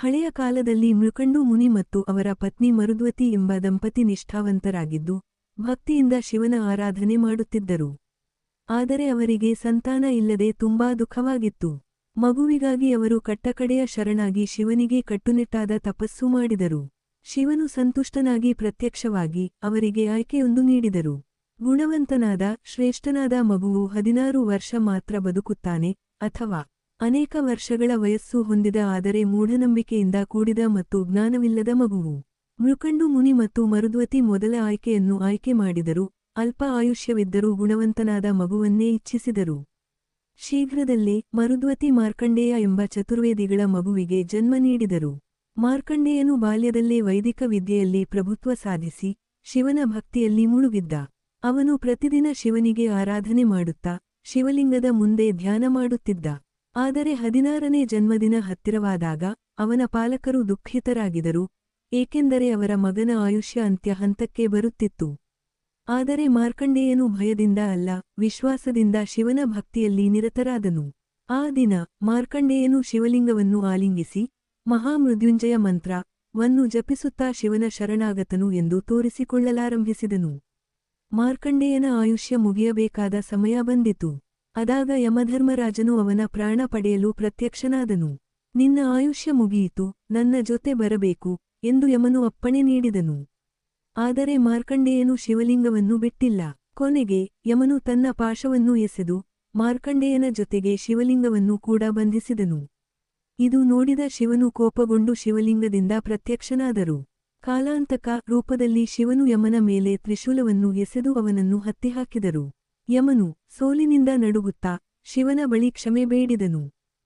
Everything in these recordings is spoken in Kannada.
ಹಳೆಯ ಕಾಲದಲ್ಲಿ ಮೃಕಂಡು ಮುನಿ ಮತ್ತು ಅವರ ಪತ್ನಿ ಮರುದ್ವತಿ ಎಂಬ ದಂಪತಿ ನಿಷ್ಠಾವಂತರಾಗಿದ್ದು ಭಕ್ತಿಯಿಂದ ಶಿವನ ಆರಾಧನೆ ಮಾಡುತ್ತಿದ್ದರು. ಆದರೆ ಅವರಿಗೆ ಸಂತಾನ ಇಲ್ಲದೆ ತುಂಬಾ ದುಃಖವಾಗಿತ್ತು. ಮಗುವಿಗಾಗಿ ಅವರು ಕಟ್ಟಕಡೆಯ ಶರಣಾಗಿ ಶಿವನಿಗೆ ಕಟ್ಟುನಿಟ್ಟಾದ ತಪಸ್ಸು ಮಾಡಿದರು. ಶಿವನು ಸಂತುಷ್ಟನಾಗಿ ಪ್ರತ್ಯಕ್ಷವಾಗಿ ಅವರಿಗೆ ಆಯ್ಕೆಯೊಂದು ನೀಡಿದರು. ಗುಣವಂತನಾದ ಶ್ರೇಷ್ಠನಾದ ಮಗುವು 16 ವರ್ಷ ಮಾತ್ರ ಬದುಕುತ್ತಾನೆ, ಅಥವಾ ಅನೇಕ ವರ್ಷಗಳ ವಯಸ್ಸು ಹೊಂದಿದ ಆದರೆ ಮೂಢನಂಬಿಕೆಯಿಂದ ಕೂಡಿದ ಮತ್ತು ಜ್ಞಾನವಿಲ್ಲದ ಮಗುವು. ಮೃಕಂಡು ಮುನಿ ಮತ್ತು ಮರುದ್ವತಿ ಮೊದಲ ಆಯ್ಕೆಯನ್ನು ಆಯ್ಕೆ ಮಾಡಿದರು. ಅಲ್ಪ ಆಯುಷ್ಯವಿದ್ದರೂ ಗುಣವಂತನಾದ ಮಗುವನ್ನೇ ಇಚ್ಛಿಸಿದರು. ಶೀಘ್ರದಲ್ಲೇ ಮರುದ್ವತಿ ಮಾರ್ಕಂಡೇಯ ಎಂಬ ಚತುರ್ವೇದಿಗಳ ಮಗುವಿಗೆ ಜನ್ಮ ನೀಡಿದರು. ಮಾರ್ಕಂಡೇಯನು ಬಾಲ್ಯದಲ್ಲೇ ವೈದಿಕ ವಿದ್ಯೆಯಲ್ಲಿ ಪ್ರಭುತ್ವ ಸಾಧಿಸಿ ಶಿವನ ಭಕ್ತಿಯಲ್ಲಿ ಮುಳುಗಿದ್ದ. ಅವನು ಪ್ರತಿದಿನ ಶಿವನಿಗೆ ಆರಾಧನೆ ಮಾಡುತ್ತಾ ಶಿವಲಿಂಗದ ಮುಂದೆ ಧ್ಯಾನ ಮಾಡುತ್ತಿದ್ದ. ಆದರೆ 16ನೇ ಜನ್ಮದಿನ ಹತ್ತಿರವಾದಾಗ ಅವನ ಪಾಲಕರು ದುಃಖಿತರಾಗಿದರು, ಏಕೆಂದರೆ ಅವರ ಮಗನ ಆಯುಷ್ಯ ಅಂತ್ಯ ಹಂತಕ್ಕೆ ಬರುತ್ತಿತ್ತು. ಆದರೆ ಮಾರ್ಕಂಡೇಯನು ಭಯದಿಂದ ಅಲ್ಲ, ವಿಶ್ವಾಸದಿಂದ ಶಿವನ ಭಕ್ತಿಯಲ್ಲಿ ನಿರತರಾದನು. ಆ ದಿನ ಮಾರ್ಕಂಡೇಯನು ಶಿವಲಿಂಗವನ್ನು ಆಲಿಂಗಿಸಿ ಮಹಾಮೃತ್ಯುಂಜಯ ಮಂತ್ರವನ್ನು ಜಪಿಸುತ್ತಾ ಶಿವನ ಶರಣಾಗತನು ಎಂದು ತೋರಿಸಿಕೊಳ್ಳಲಾರಂಭಿಸಿದನು. ಮಾರ್ಕಂಡೇಯನ ಆಯುಷ್ಯ ಮುಗಿಯಬೇಕಾದ ಸಮಯ ಬಂದಿತು. ಅದಾಗ ಯಮಧರ್ಮರಾಜನು ಅವನ ಪ್ರಾಣ ಪಡೆಯಲು ಪ್ರತ್ಯಕ್ಷನಾದನು. ನಿನ್ನ ಆಯುಷ್ಯ ಮುಗಿಯಿತು, ನನ್ನ ಜೊತೆ ಬರಬೇಕು ಎಂದು ಯಮನು ಅಪ್ಪಣೆ ನೀಡಿದನು. ಆದರೆ ಮಾರ್ಕಂಡೇಯನು ಶಿವಲಿಂಗವನ್ನು ಬಿಟ್ಟಿಲ್ಲ. ಕೊನೆಗೆ ಯಮನು ತನ್ನ ಪಾಶವನ್ನು ಎಸೆದು ಮಾರ್ಕಂಡೇಯನ ಜೊತೆಗೆ ಶಿವಲಿಂಗವನ್ನು ಕೂಡ ಬಂಧಿಸಿದನು. ಇದು ನೋಡಿದ ಶಿವನು ಕೋಪಗೊಂಡು ಶಿವಲಿಂಗದಿಂದ ಪ್ರತ್ಯಕ್ಷನಾದರು. ಕಾಲಾಂತಕ ರೂಪದಲ್ಲಿ ಶಿವನು ಯಮನ ಮೇಲೆ ತ್ರಿಶೂಲವನ್ನು ಎಸೆದು ಅವನನ್ನು ಹತ್ತಿಹಾಕಿದರು. ಯಮನು ಸೋಲಿನಿಂದ ನಡುಗುತ್ತಾ ಶಿವನ ಬಳಿ ಕ್ಷಮೆ ಬೇಡಿದನು.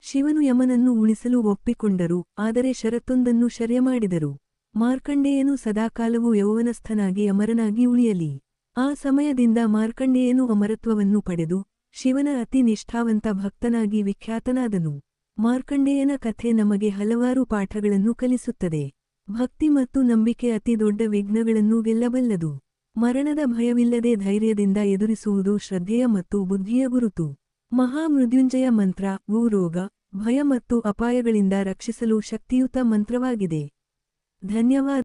ಶಿವನು ಯಮನನ್ನು ಉಳಿಸಲು ಒಪ್ಪಿಕೊಂಡರು, ಆದರೆ ಷರತ್ತೊಂದನ್ನು ಶರ್ಯಮಾಡಿದರು. ಮಾರ್ಕಂಡೇಯನು ಸದಾಕಾಲವೂ ಯೌವನಸ್ಥನಾಗಿ ಅಮರನಾಗಿ ಉಳಿಯಲಿ. ಆ ಸಮಯದಿಂದ ಮಾರ್ಕಂಡೇಯನು ಅಮರತ್ವವನ್ನು ಪಡೆದು ಶಿವನ ಅತಿ ನಿಷ್ಠಾವಂತ ಭಕ್ತನಾಗಿ ವಿಖ್ಯಾತನಾದನು. ಮಾರ್ಕಂಡೇಯನ ಕಥೆ ನಮಗೆ ಹಲವಾರು ಪಾಠಗಳನ್ನು ಕಲಿಸುತ್ತದೆ. ಭಕ್ತಿ ಮತ್ತು ನಂಬಿಕೆ ಅತಿ ದೊಡ್ಡ ವಿಘ್ನಗಳನ್ನು ಗೆಲ್ಲಬಲ್ಲದು. ಮರಣದ ಭಯವಿಲ್ಲದೆ ಧೈರ್ಯದಿಂದ ಎದುರಿಸುವುದು ಶ್ರದ್ಧೆಯ ಮತ್ತು ಬುದ್ಧಿಯ ಗುರುತು. ಮಹಾಮೃತ್ಯುಂಜಯ ಮಂತ್ರವು ರೋಗ, ಭಯ ಮತ್ತು ಅಪಾಯಗಳಿಂದ ರಕ್ಷಿಸಲು ಶಕ್ತಿಯುತ ಮಂತ್ರವಾಗಿದೆ. ಧನ್ಯವಾದ.